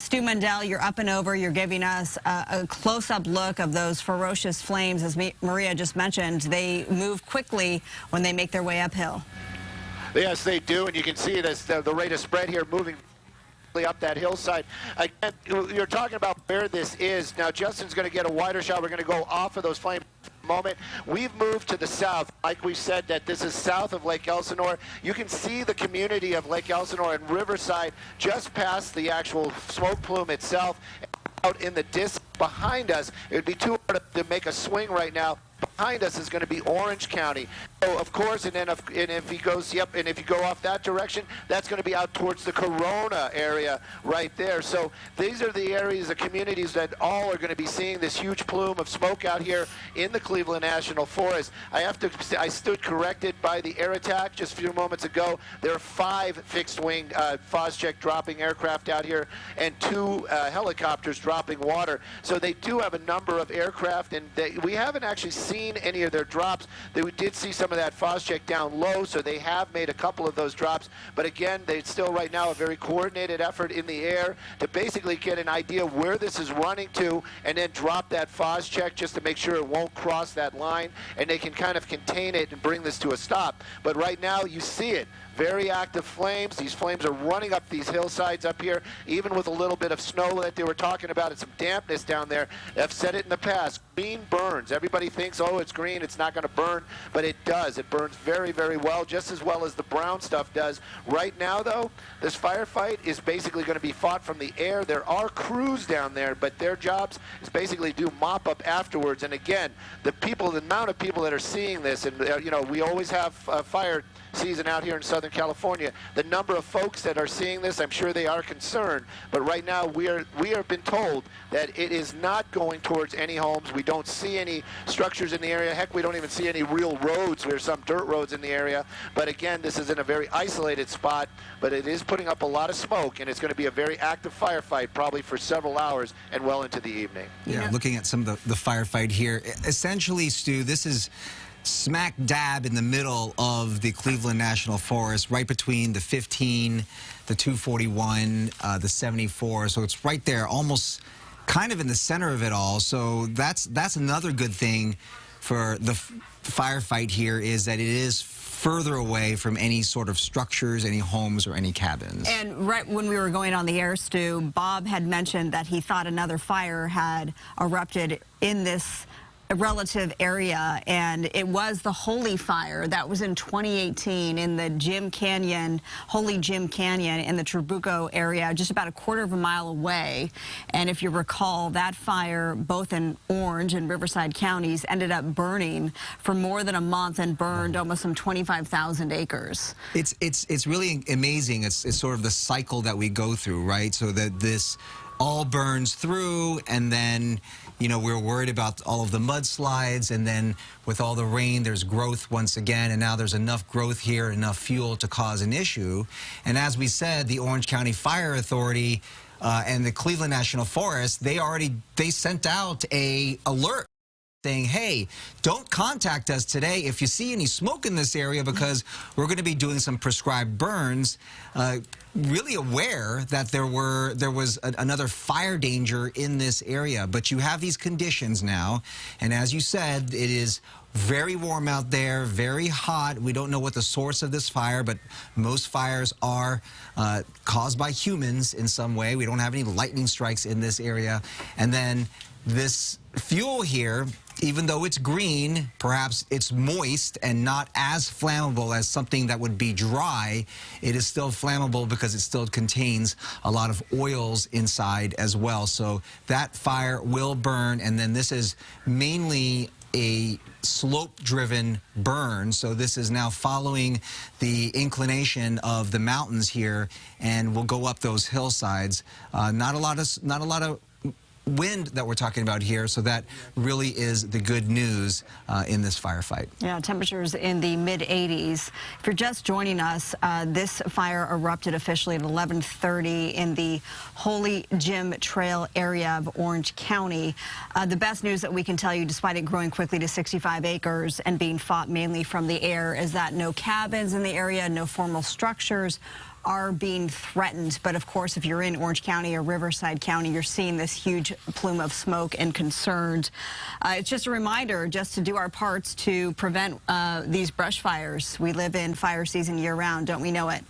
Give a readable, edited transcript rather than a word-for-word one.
Stu Mundell, you're up and over. You're giving us a close-up look of those ferocious flames. As Maria just mentioned, they move quickly when they make their way uphill. Yes, they do, and you can see it as the rate of spread here moving up that hillside. Again, you're talking about where this is. Now, Justin's going to get a wider shot. We're going to go off of those flames moment. We've moved to the south. Like we said, that this is south of Lake Elsinore. You can see the community of Lake Elsinore and Riverside just past the actual smoke plume itself. Out in the distance behind us, it would be too hard to make a swing right now. Behind us is going to be Orange County. So of course, and if he goes, yep, and if you go off that direction, that's going to be out towards the Corona area right there. So these are the areas, the communities that all are going to be seeing this huge plume of smoke out here in the Cleveland National Forest. I stood corrected by the air attack just a few moments ago. There are 5 fixed-wing Phosgec dropping aircraft out here and 2 helicopters dropping water. So they do have a number of aircraft, and we haven't actually seen any of their drops. We did see some of that Phosgec down low, so they have made a couple of those drops. But again, they still right now a very coordinated effort in the air to basically get an idea where this is running to, and then drop that Phosgec just to make sure it won't cross that line, and they can kind of contain it and bring this to a stop. But right now, you see it. Very active flames. These flames are running up these hillsides up here, even with a little bit of snow that they were talking about and some dampness down there. I've said it in the past, green burns. Everybody thinks, oh, it's green, it's not going to burn, but it does. It burns very, very well, just as well as the brown stuff does. Right now, though, this firefight is basically going to be fought from the air. There are crews down there, but their jobs is basically do mop up afterwards. And again, the amount of people that are seeing this, and you know, we always have fire season out here in Southern California. The number of folks that are seeing this, I'm sure they are concerned, but right now we have been told that it is not going towards any homes. We don't see any structures in the area. Heck, we don't even see any real roads. There's some dirt roads in the area, but again, this is in a very isolated spot, but it is putting up a lot of smoke, and it's going to be a very active firefight probably for several hours and well into the evening. Yeah, looking at some of the firefight here, essentially, Stu, this is smack dab in the middle of the Cleveland National Forest, right between the 15, the 241, the 74. So it's right there, almost kind of in the center of it all. So that's another good thing for the firefight here, is that it is further away from any sort of structures, any homes, or any cabins. And right when we were going on the air, Stu, Bob had mentioned that he thought another fire had erupted in this relative area, and it was the Holy Fire that was in 2018 in the Holy Jim Canyon in the Trabuco area, just about a quarter of a mile away. And if you recall, that fire, both in Orange and Riverside counties, ended up burning for more than a month and burned almost some 25,000 acres. It's really amazing. It's sort of the cycle that we go through, right? So that this all burns through, and then, you know, we're worried about all of the mudslides, and then with all the rain, there's growth once again, and now there's enough growth here, enough fuel to cause an issue. And as we said, the Orange County Fire Authority and the Cleveland National Forest, they sent out a alert saying, hey, don't contact us today if you see any smoke in this area, because we're going to be doing some prescribed burns. Really aware that there was another fire danger in this area. But you have these conditions now, and as you said, it is very warm out there, very hot. We don't know what the source of this fire, but most fires are caused by humans in some way. We don't have any lightning strikes in this area. And then this fuel here, even though it's green, perhaps it's moist and not as flammable as something that would be dry, it is still flammable because it still contains a lot of oils inside as well. So that fire will burn, and then this is mainly a slope-driven burn. So this is now following the inclination of the mountains here, and we'll go up those hillsides. Not a lot of wind that we're talking about here, so that really is the good news in this firefight. Yeah, temperatures in the mid-80s. If you're just joining us, this fire erupted officially at 11:30 in the Holy Jim Trail area of Orange County. The best news that we can tell you, despite it growing quickly to 65 acres and being fought mainly from the air, is that no cabins in the area, no formal structures are being threatened. But of course, if you're in Orange County or Riverside County, you're seeing this huge plume of smoke and concerned. It's just a reminder just to do our parts to prevent these brush fires. We live in fire season year round, don't we know it?